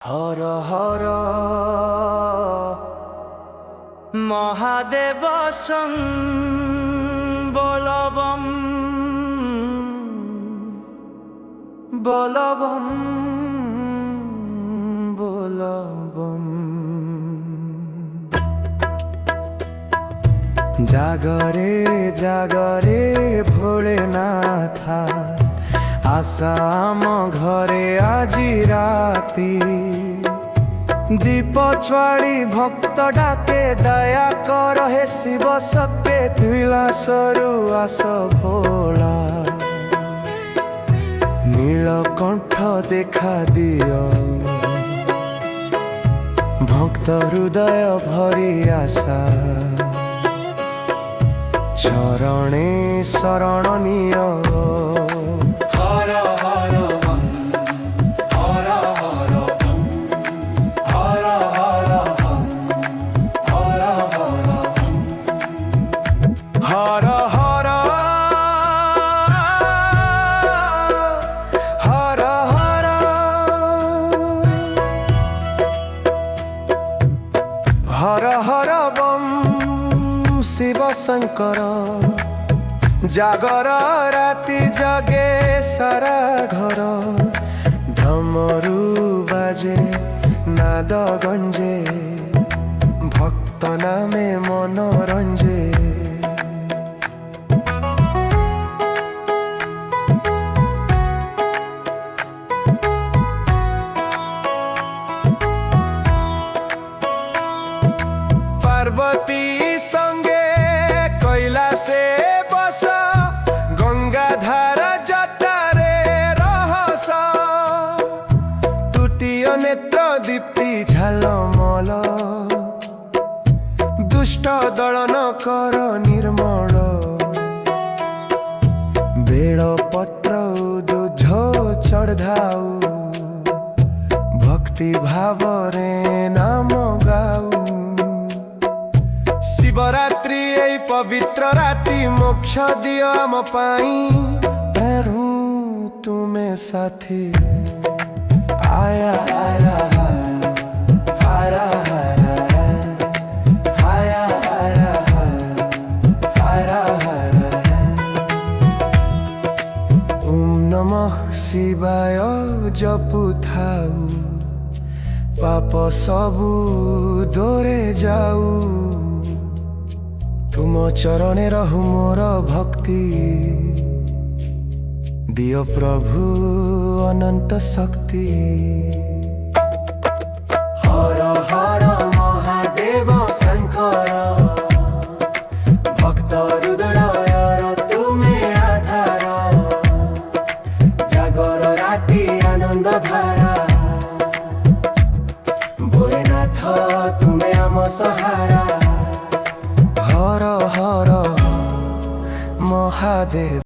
हर हर महादेव बलबम बलबम बलबम। जागरे जागरे भोलेनाथा आशा आम घरे आजी राती। दीप छाड़ी भक्त डाके दया कर हे शिव सके द्विलासरु आस भोला। नीलकंठ देखा दियो भक्त हृदय भरी आशा। चरणे शरण नियो हर हर हर हर हर हर बम शिव शंकर। जागर राति जगे सारा घर। धमरू बाजे नाद गंजे भक्त नामे मनोरंजे। पार्वती संगे कैलासे बस गंगाधार जटारे रहस। तुटीय नेत्र दीप्ति झालमल दुष्ट दलन कर निर्मल। बेल पत्र दूध चढ़ाऊ भक्ति भाव रे नाम गाऊ। शिवरात्रि ए पवित्र राति मोक्ष दियो आम पाई। पैरू तुम्हें साथी आया आया हारा हारा आया आया हारा हारा। ओम नमः शिवाय जपु थाऊ पाप सबु दूरे जाऊ। तुम चरणे रहु मोर भक्ति दियो प्रभु अनंत शक्ति। हर हर महादेव शंकर भक्त हृदय तुमे आधार। जागर राति आनंद धारा भोलेनाथ तुमे आम सहारा। हर हर महादेव।